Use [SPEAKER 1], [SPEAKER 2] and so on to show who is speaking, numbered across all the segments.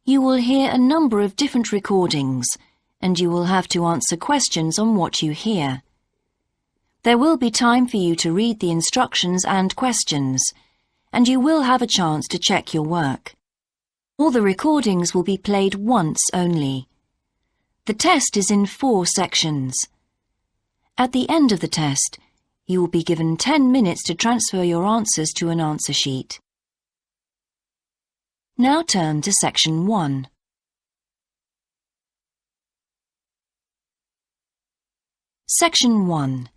[SPEAKER 1] You will hear a number of different recordings, and you will have to answer questions on what you hear. There will be time for you to read the instructions and questions, and you will have a chance to check your work. All the recordings will be played once only. The test is in 4 sections. At the end of the test, you will be given 10 minutes to transfer your answers to an answer sheet. Now turn to Section 1. Section 1.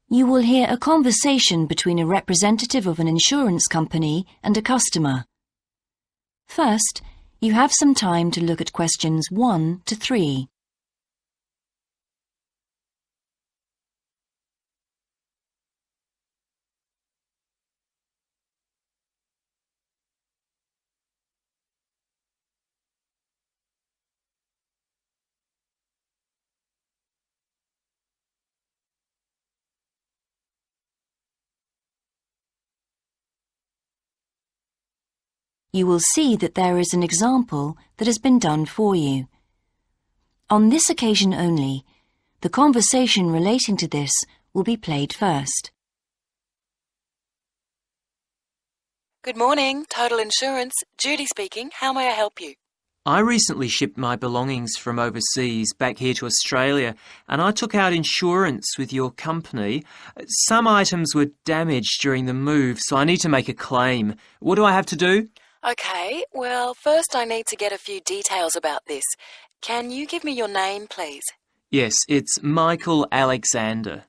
[SPEAKER 1] You will hear a conversation between a representative of an insurance company and a customer. First, you have some time to look at questions 1 to 3. You will see that there is an example that has been done for you. On this occasion only, the conversation relating to this will be played first.
[SPEAKER 2] Good morning, Total Insurance. Judy speaking. How may I help you?
[SPEAKER 3] I recently shipped my belongings from overseas back here to Australia, and I took out insurance with your company. Some items were damaged during the move, so I need to make a claim. What do I have to do?
[SPEAKER 2] Okay, well, first I need to get a few details about this. Can you give me your name, please?
[SPEAKER 3] Yes, it's Michael Alexander.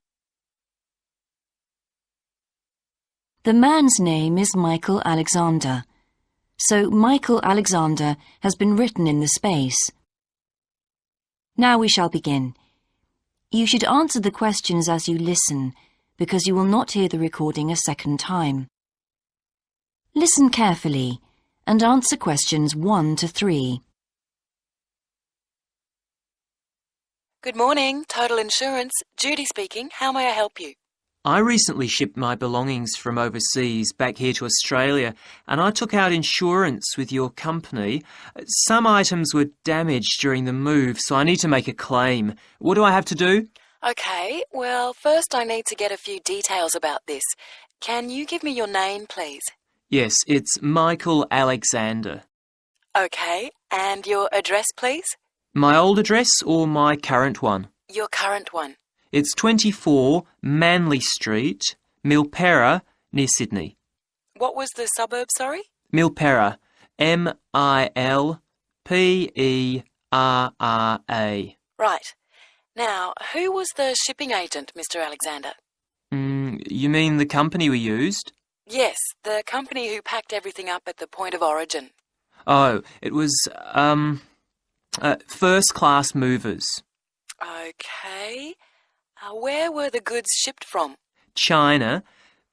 [SPEAKER 1] The man's name is Michael Alexander, so Michael Alexander has been written in the space. Now we shall begin. You should answer the questions as you listen, because you will not hear the recording a second time. Listen carefully and answer questions 1 to 3.
[SPEAKER 2] Good morning, Total Insurance. Judy speaking. How may I help you?
[SPEAKER 3] I recently shipped my belongings from overseas back here to Australia, and I took out insurance with your company. Some items were damaged during the move, so I need to make a claim. What do I have to do?
[SPEAKER 2] Okay, well, first I need to get a few details about this. Can you give me your name, please?
[SPEAKER 3] Yes, it's Michael Alexander.
[SPEAKER 2] Okay, and your address, please?
[SPEAKER 3] My old address or my current one?
[SPEAKER 2] Your current one.
[SPEAKER 3] It's 24 Manly Street, Milperra, near Sydney.
[SPEAKER 2] What was the suburb, sorry?
[SPEAKER 3] Milperra, M-I-L-P-E-R-R-A.
[SPEAKER 2] Right. Now, who was the shipping agent, Mr. Alexander?
[SPEAKER 3] You mean the company we used?
[SPEAKER 2] Yes, the company who packed everything up at the point of origin.
[SPEAKER 3] Oh, it was, First Class Movers.
[SPEAKER 2] Okay. Where were the goods shipped from?
[SPEAKER 3] China,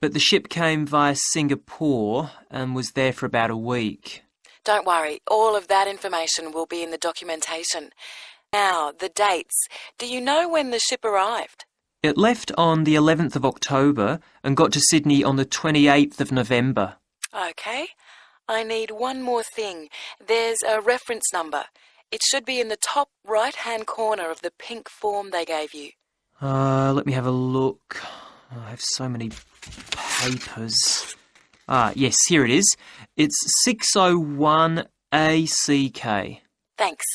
[SPEAKER 3] but the ship came via Singapore and was there for about a week.
[SPEAKER 2] Don't worry, all of that information will be in the documentation. Now, the dates. Do you know when the ship arrived?
[SPEAKER 3] It left on the 11th of October and got to Sydney on the 28th of November.
[SPEAKER 2] Okay. I need one more thing. There's a reference number. It should be in the top right-hand corner of the pink form they gave you.
[SPEAKER 3] Let me have a look. I have so many papers. Yes, here it is. It's 601ACK.
[SPEAKER 2] Thanks.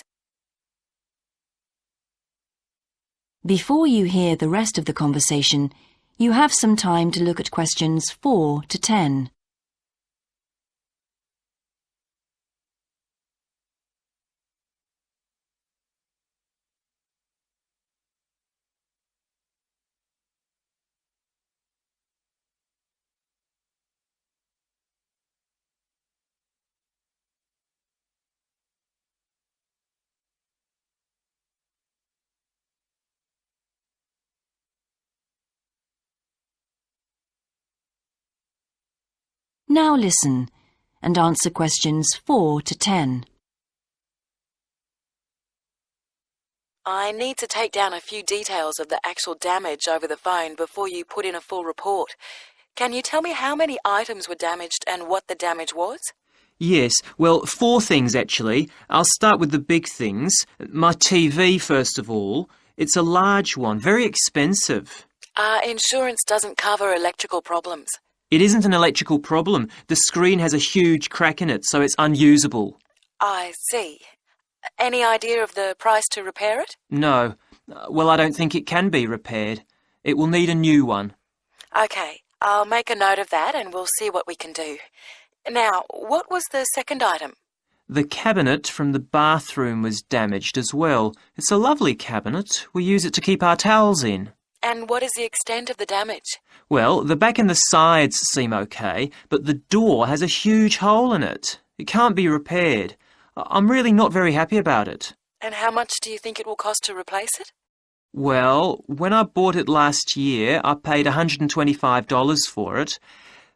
[SPEAKER 1] Before you hear the rest of the conversation, you have some time to look at questions 4 to 10. Now listen and answer questions 4 to 10.
[SPEAKER 2] I need to take down a few details of the actual damage over the phone before you put in a full report. Can you tell me how many items were damaged and what the damage was?
[SPEAKER 3] Yes, well, 4 things actually. I'll start with the big things. My TV, first of all. It's a large one, very expensive.
[SPEAKER 2] Insurance doesn't cover electrical problems.
[SPEAKER 3] It isn't an electrical problem. The screen has a huge crack in it, so it's unusable.
[SPEAKER 2] I see. Any idea of the price to repair it?
[SPEAKER 3] No. Well, I don't think it can be repaired. It will need a new one.
[SPEAKER 2] OK, I'll make a note of that and we'll see what we can do. Now, what was the second item?
[SPEAKER 3] The cabinet from the bathroom was damaged as well. It's a lovely cabinet. We use it to keep our towels in.
[SPEAKER 2] And what is the extent of the damage?
[SPEAKER 3] Well, the back and the sides seem okay, but the door has a huge hole in it. It can't be repaired. I'm really not very happy about it.
[SPEAKER 2] And how much do you think it will cost to replace it?
[SPEAKER 3] Well, when I bought it last year, I paid $125 for it.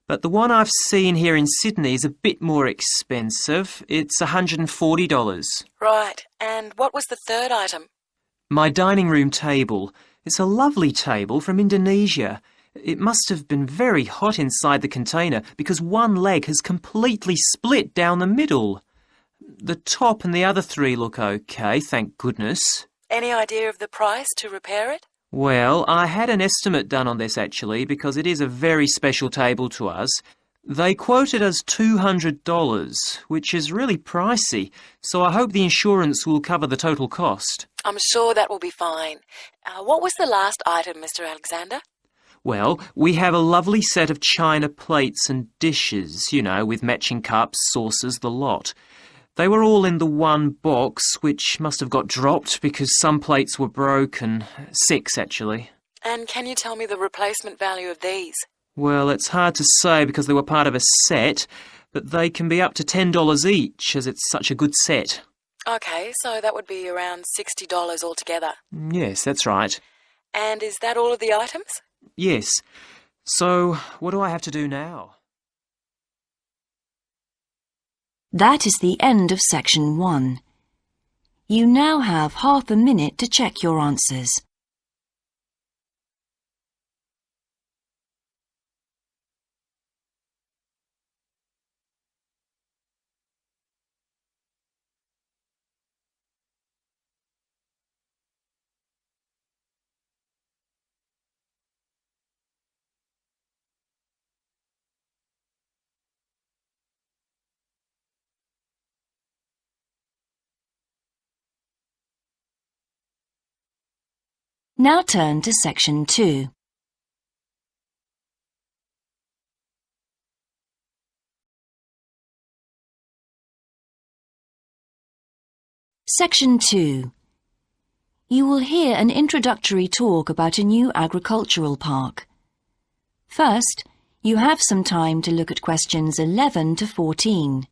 [SPEAKER 3] But the one I've seen here in Sydney is a bit more expensive. It's $140.
[SPEAKER 2] Right. And what was the third item?
[SPEAKER 3] My dining room table. It's a lovely table from Indonesia. It must have been very hot inside the container because one leg has completely split down the middle. The top and the other 3 look okay, thank goodness.
[SPEAKER 2] Any idea of the price to repair it?
[SPEAKER 3] Well, I had an estimate done on this actually because it is a very special table to us. They quoted us $200, which is really pricey, so I hope the insurance will cover the total cost.
[SPEAKER 2] I'm sure that will be fine. What was the last item, Mr. Alexander?
[SPEAKER 3] Well, we have a lovely set of china plates and dishes, with matching cups, saucers, the lot. They were all in the one box, which must have got dropped because some plates were broken. 6, actually.
[SPEAKER 2] And can you tell me the replacement value of these?
[SPEAKER 3] Well, it's hard to say because they were part of a set, but they can be up to $10 each as it's such a good set.
[SPEAKER 2] OK, so that would be around $60 altogether.
[SPEAKER 3] Yes, that's right.
[SPEAKER 2] And is that all of the items?
[SPEAKER 3] Yes. So, what do I have to do now?
[SPEAKER 1] That is the end of section 1. You now have half a minute to check your answers. Now turn to section 2. Section 2. You will hear an introductory talk about a new agricultural park. First, you have some time to look at questions 11 to 14.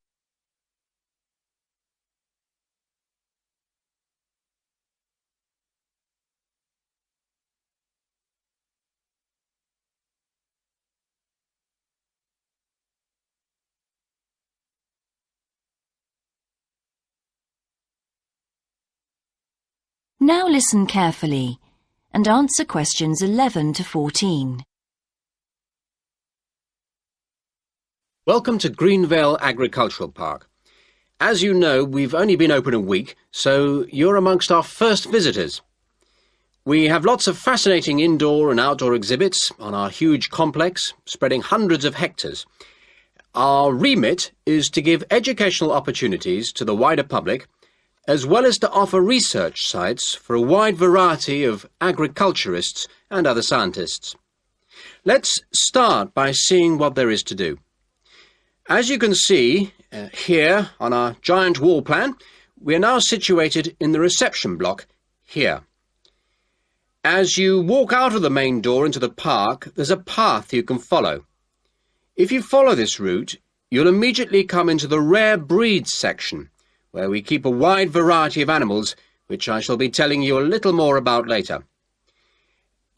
[SPEAKER 1] Now listen carefully and answer questions 11 to 14.
[SPEAKER 4] Welcome to Greenvale Agricultural Park. As you know, we've only been open a week, so you're amongst our first visitors. We have lots of fascinating indoor and outdoor exhibits on our huge complex, spreading hundreds of hectares. Our remit is to give educational opportunities to the wider public, as well as to offer research sites for a wide variety of agriculturists and other scientists. Let's start by seeing what there is to do. As you can see here on our giant wall plan, we are now situated in the reception block here. As you walk out of the main door into the park, there's a path you can follow. If you follow this route, you'll immediately come into the rare breeds section, where we keep a wide variety of animals, which I shall be telling you a little more about later.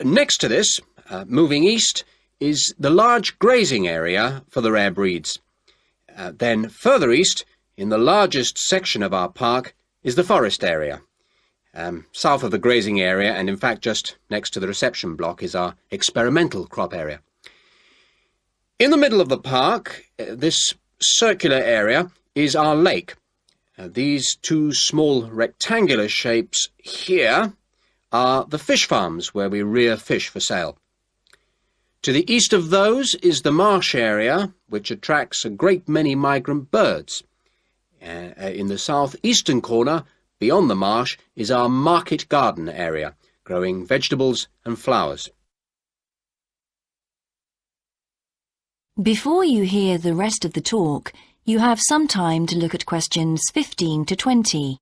[SPEAKER 4] Next to this, moving east, is the large grazing area for the rare breeds. Then further east, in the largest section of our park, is the forest area. South of the grazing area, and in fact just next to the reception block, is our experimental crop area. In the middle of the park, this circular area is our lake. These two small rectangular shapes here are the fish farms where we rear fish for sale. To the east of those is the marsh area, which attracts a great many migrant birds. In the southeastern corner, beyond the marsh, is our market garden area, growing vegetables and flowers.
[SPEAKER 1] Before you hear the rest of the talk, you have some time to look at questions 15 to 20.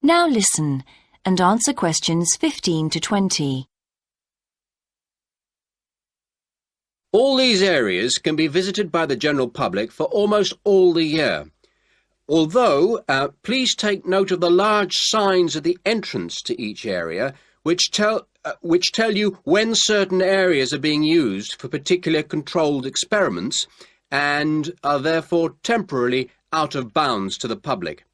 [SPEAKER 1] Now listen and answer questions 15 to 20.
[SPEAKER 4] All these areas can be visited by the general public for almost all the year. Although, please take note of the large signs at the entrance to each area, which tell you when certain areas are being used for particular controlled experiments and are therefore temporarily out of bounds to the public.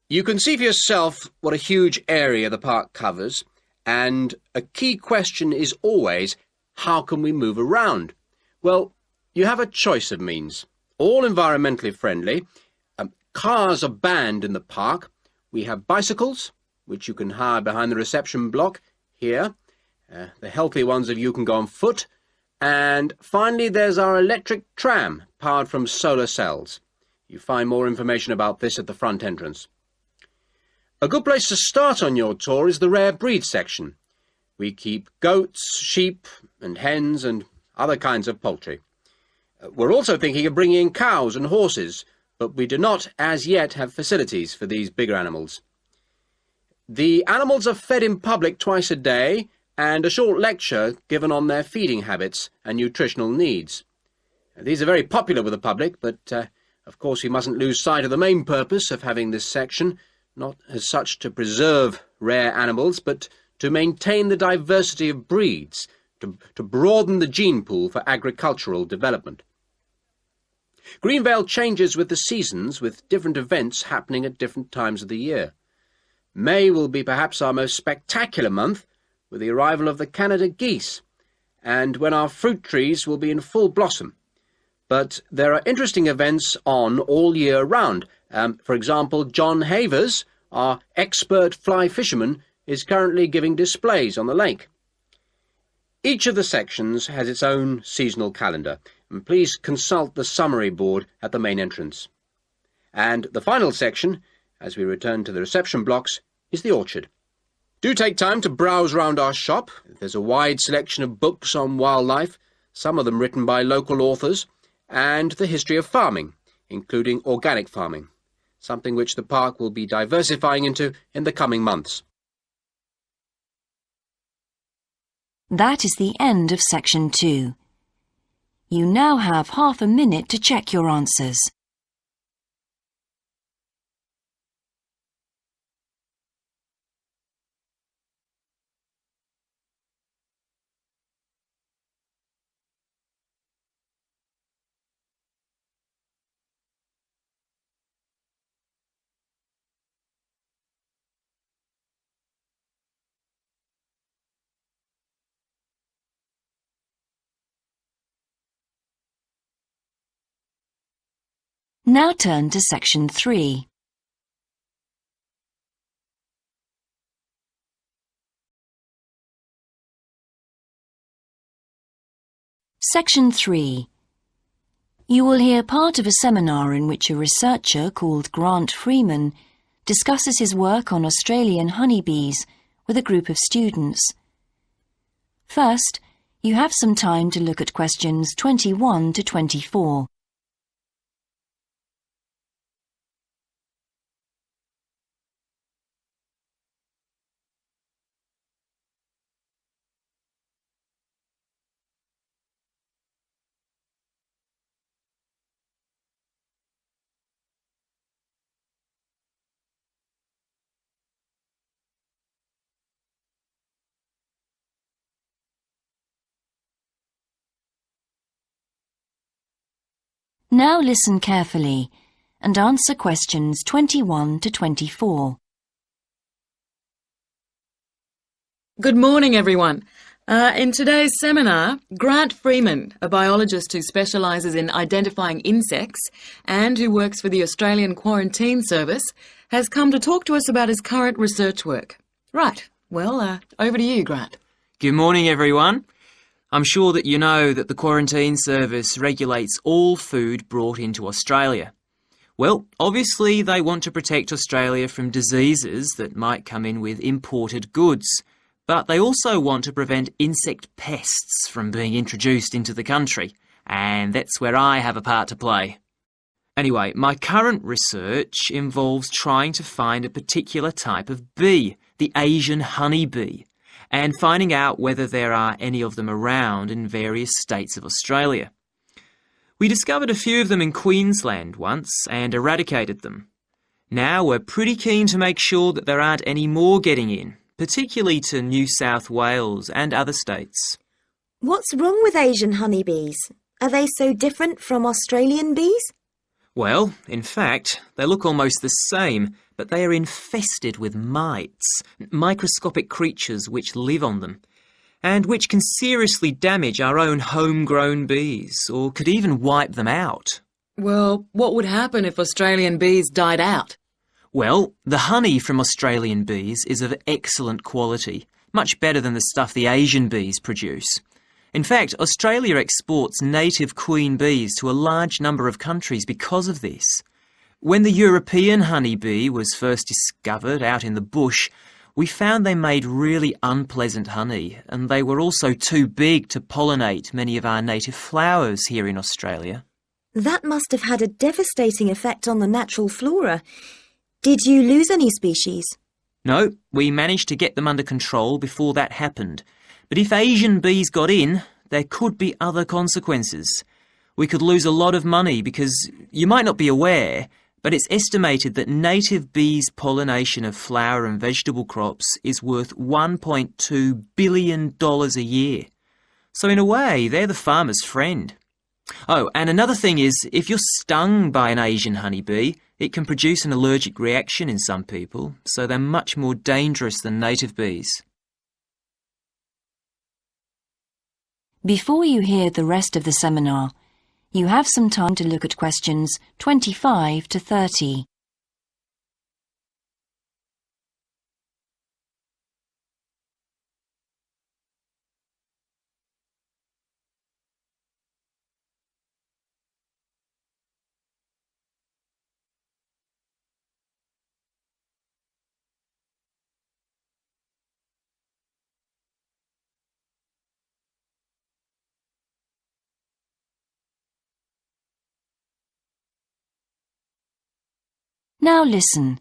[SPEAKER 4] You can see for yourself what a huge area the park covers, and a key question is always, how can we move around? Well, you have a choice of means, all environmentally friendly. Cars are banned in the park. We have bicycles, which you can hire behind the reception block here. The healthy ones of you can go on foot. And finally, there's our electric tram, powered from solar cells. You find more information about this at the front entrance. A good place to start on your tour is the rare breed section. We keep goats, sheep and hens and other kinds of poultry. We're also thinking of bringing in cows and horses, but we do not as yet have facilities for these bigger animals. The animals are fed in public twice a day and a short lecture given on their feeding habits and nutritional needs. These are very popular with the public, but of course we mustn't lose sight of the main purpose of having this section, not as such to preserve rare animals, but to maintain the diversity of breeds, to broaden the gene pool for agricultural development. Greenvale changes with the seasons, with different events happening at different times of the year. May will be perhaps our most spectacular month, with the arrival of the Canada geese, and when our fruit trees will be in full blossom. But there are interesting events on all year round. For example, John Havers, our expert fly fisherman, is currently giving displays on the lake. Each of the sections has its own seasonal calendar, and please consult the summary board at the main entrance. And the final section, as we return to the reception blocks, is the orchard. Do take time to browse round our shop. There's a wide selection of books on wildlife, some of them written by local authors, and the history of farming, including organic farming, something which the park will be diversifying into in the coming months.
[SPEAKER 1] That is the end of section 2. You now have half a minute to check your answers. Now turn to section 3. Section 3. You will hear part of a seminar in which a researcher called Grant Freeman discusses his work on Australian honeybees with a group of students. First, you have some time to look at questions 21 to 24. Now listen carefully and answer questions 21 to 24.
[SPEAKER 2] Good morning, everyone. In today's seminar, Grant Freeman, a biologist who specialises in identifying insects and who works for the Australian Quarantine Service, has come to talk to us about his current research work. Right, well, over to you, Grant.
[SPEAKER 3] Good morning, everyone. I'm sure that you know that the Quarantine Service regulates all food brought into Australia. Well, obviously they want to protect Australia from diseases that might come in with imported goods, but they also want to prevent insect pests from being introduced into the country, and that's where I have a part to play. Anyway, my current research involves trying to find a particular type of bee, the Asian honeybee, and finding out whether there are any of them around in various states of Australia. We discovered a few of them in Queensland once and eradicated them. Now we're pretty keen to make sure that there aren't any more getting in, particularly to New South Wales and other states.
[SPEAKER 5] What's wrong with Asian honeybees? Are they so different from Australian bees?
[SPEAKER 3] Well, in fact, they look almost the same, but they are infested with mites, microscopic creatures which live on them, and which can seriously damage our own homegrown bees, or could even wipe them out.
[SPEAKER 2] Well, what would happen if Australian bees died out?
[SPEAKER 3] Well, the honey from Australian bees is of excellent quality, much better than the stuff the Asian bees produce. In fact, Australia exports native queen bees to a large number of countries because of this. When the European honeybee was first discovered out in the bush, we found they made really unpleasant honey, and they were also too big to pollinate many of our native flowers here in Australia.
[SPEAKER 5] That must have had a devastating effect on the natural flora. Did you lose any species?
[SPEAKER 3] No, we managed to get them under control before that happened. But if Asian bees got in, there could be other consequences. We could lose a lot of money because, you might not be aware, but it's estimated that native bees' pollination of flower and vegetable crops is worth $1.2 billion a year. So in a way, they're the farmer's friend. Oh, and another thing is, if you're stung by an Asian honeybee, it can produce an allergic reaction in some people, so they're much more dangerous than native bees.
[SPEAKER 1] Before you hear the rest of the seminar, you have some time to look at questions 25 to 30. Now listen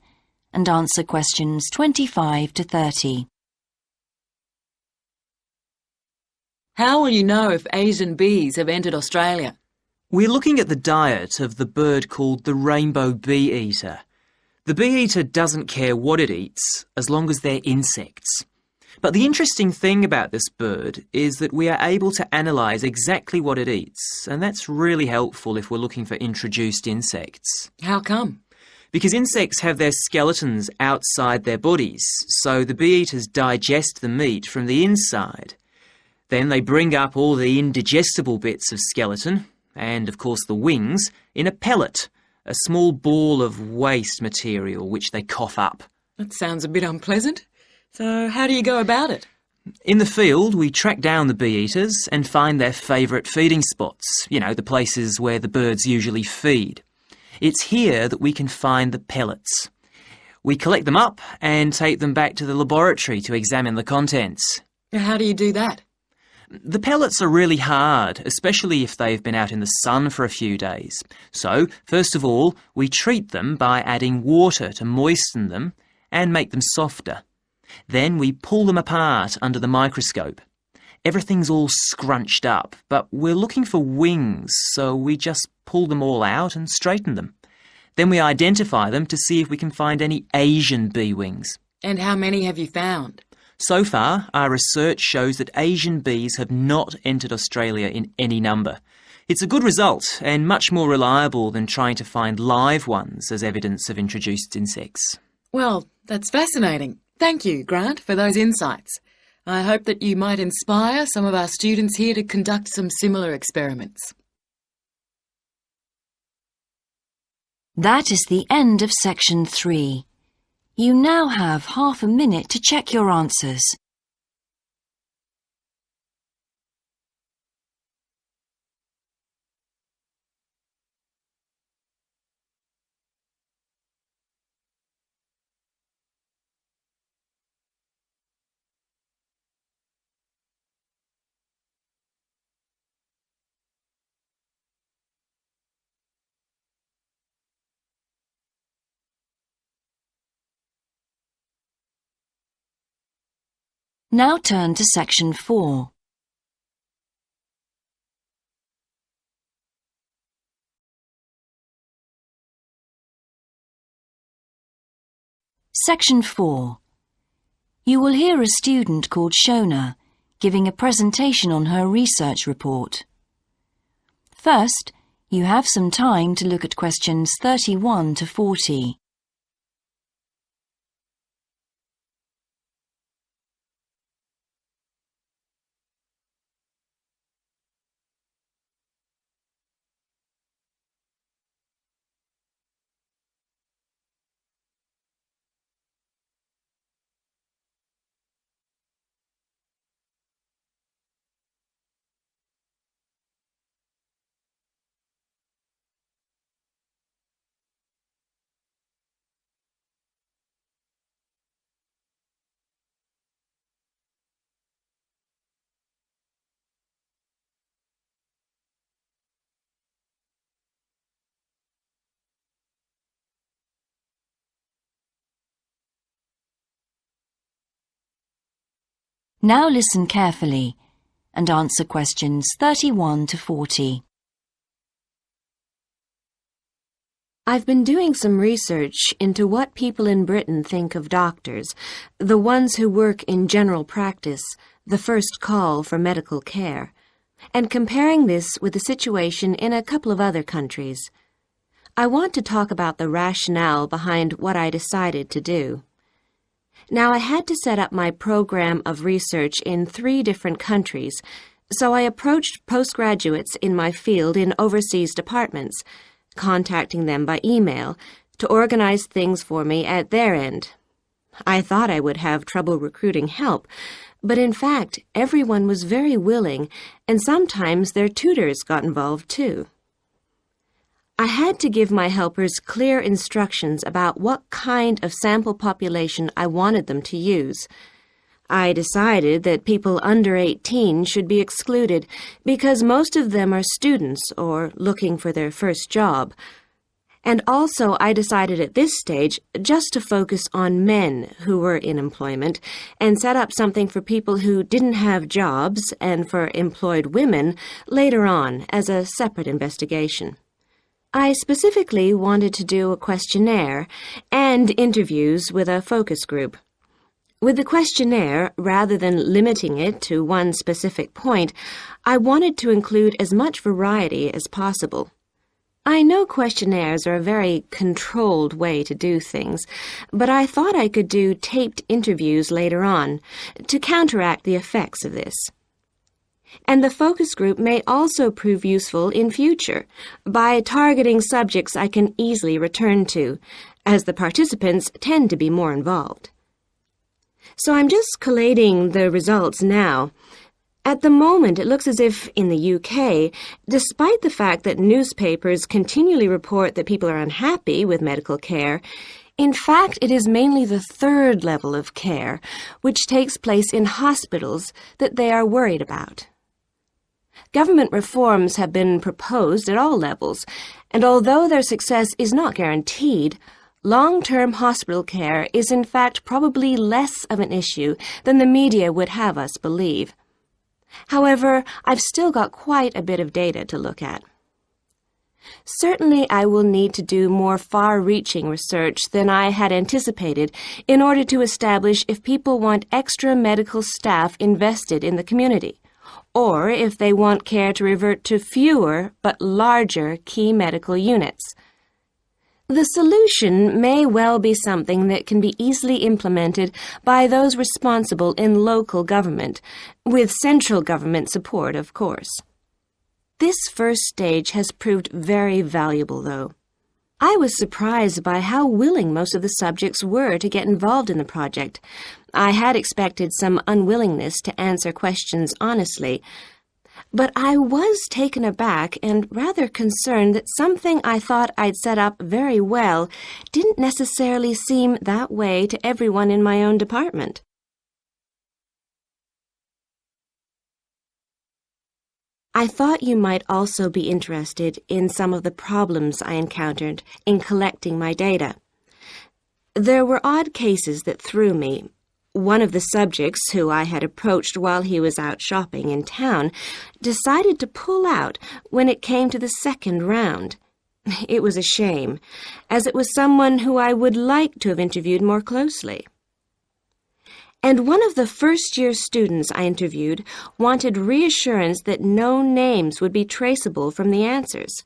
[SPEAKER 1] and answer questions 25 to 30.
[SPEAKER 2] How will you know if Asian bees have entered Australia?
[SPEAKER 3] We're looking at the diet of the bird called the rainbow bee-eater. The bee-eater doesn't care what it eats as long as they're insects. But the interesting thing about this bird is that we are able to analyse exactly what it eats, and that's really helpful if we're looking for introduced insects.
[SPEAKER 2] How come?
[SPEAKER 3] Because insects have their skeletons outside their bodies, so the bee-eaters digest the meat from the inside. Then they bring up all the indigestible bits of skeleton, and of course the wings, in a pellet, a small ball of waste material which they cough up.
[SPEAKER 2] That sounds a bit unpleasant. So how do you go about it?
[SPEAKER 3] In the field, we track down the bee-eaters and find their favourite feeding spots, the places where the birds usually feed. It's here that we can find the pellets. We collect them up and take them back to the laboratory to examine the contents.
[SPEAKER 2] How do you do that?
[SPEAKER 3] The pellets are really hard, especially if they've been out in the sun for a few days. So, first of all, we treat them by adding water to moisten them and make them softer. Then we pull them apart under the microscope. Everything's all scrunched up, but we're looking for wings, so we just pull them all out and straighten them. Then we identify them to see if we can find any Asian bee wings.
[SPEAKER 2] And how many have you found?
[SPEAKER 3] So far, our research shows that Asian bees have not entered Australia in any number. It's a good result and much more reliable than trying to find live ones as evidence of introduced insects.
[SPEAKER 2] Well, that's fascinating. Thank you, Grant, for those insights. I hope that you might inspire some of our students here to conduct some similar experiments.
[SPEAKER 1] That is the end of section 3. You now have half a minute to check your answers. Now turn to section 4. Section 4. You will hear a student called Shona giving a presentation on her research report. First, you have some time to look at questions 31 to 40. Now listen carefully and answer questions 31 to 40.
[SPEAKER 6] I've been doing some research into what people in Britain think of doctors, the ones who work in general practice, the first call for medical care, and comparing this with the situation in a couple of other countries. I want to talk about the rationale behind what I decided to do. Now, I had to set up my program of research in 3 different countries, so I approached postgraduates in my field in overseas departments, contacting them by email to organize things for me at their end. I thought I would have trouble recruiting help, but in fact, everyone was very willing, and sometimes their tutors got involved too. I had to give my helpers clear instructions about what kind of sample population I wanted them to use. I decided that people under 18 should be excluded because most of them are students or looking for their first job. And also I decided at this stage just to focus on men who were in employment and set up something for people who didn't have jobs and for employed women later on as a separate investigation. I specifically wanted to do a questionnaire and interviews with a focus group. With the questionnaire, rather than limiting it to one specific point, I wanted to include as much variety as possible. I know questionnaires are a very controlled way to do things, but I thought I could do taped interviews later on to counteract the effects of this. And the focus group may also prove useful in future by targeting subjects I can easily return to, as the participants tend to be more involved. So I'm just collating the results now. At the moment, it looks as if, in the UK, despite the fact that newspapers continually report that people are unhappy with medical care, in fact, it is mainly the 3rd level of care, which takes place in hospitals, that they are worried about. Government reforms have been proposed at all levels, and although their success is not guaranteed, long-term hospital care is in fact probably less of an issue than the media would have us believe. However, I've still got quite a bit of data to look at. Certainly, I will need to do more far-reaching research than I had anticipated in order to establish if people want extra medical staff invested in the community, or if they want care to revert to fewer but larger key medical units. The solution may well be something that can be easily implemented by those responsible in local government, with central government support, of course. This first stage has proved very valuable, though. I was surprised by how willing most of the subjects were to get involved in the project. I had expected some unwillingness to answer questions honestly, but I was taken aback and rather concerned that something I thought I'd set up very well didn't necessarily seem that way to everyone in my own department. I thought you might also be interested in some of the problems I encountered in collecting my data. There were odd cases that threw me. One of the subjects, who I had approached while he was out shopping in town, decided to pull out when it came to the second round. It was a shame, as it was someone who I would like to have interviewed more closely. And one of the first-year students I interviewed wanted reassurance that no names would be traceable from the answers.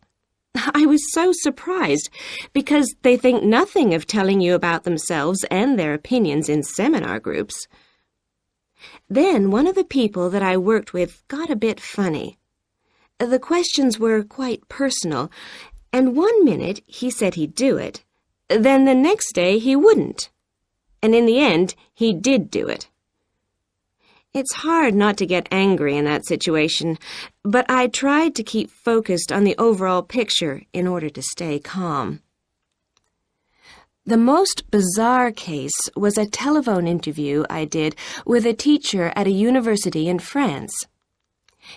[SPEAKER 6] I was so surprised, because they think nothing of telling you about themselves and their opinions in seminar groups. Then one of the people that I worked with got a bit funny. The questions were quite personal, and one minute he said he'd do it, then the next day he wouldn't. And in the end, he did do it. It's hard not to get angry in that situation, but I tried to keep focused on the overall picture in order to stay calm. The most bizarre case was a telephone interview I did with a teacher at a university in France.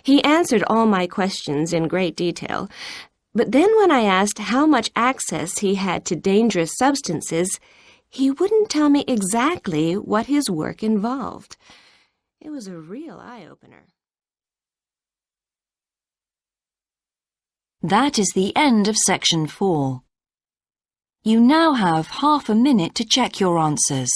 [SPEAKER 6] He answered all my questions in great detail, but then when I asked how much access he had to dangerous substances, he wouldn't tell me exactly what his work involved. It was a real eye-opener.
[SPEAKER 1] That is the end of section 4. You now have half a minute to check your answers.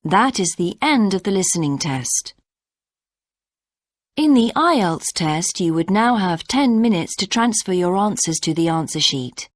[SPEAKER 1] That is the end of the listening test. In the IELTS test, you would now have 10 minutes to transfer your answers to the answer sheet.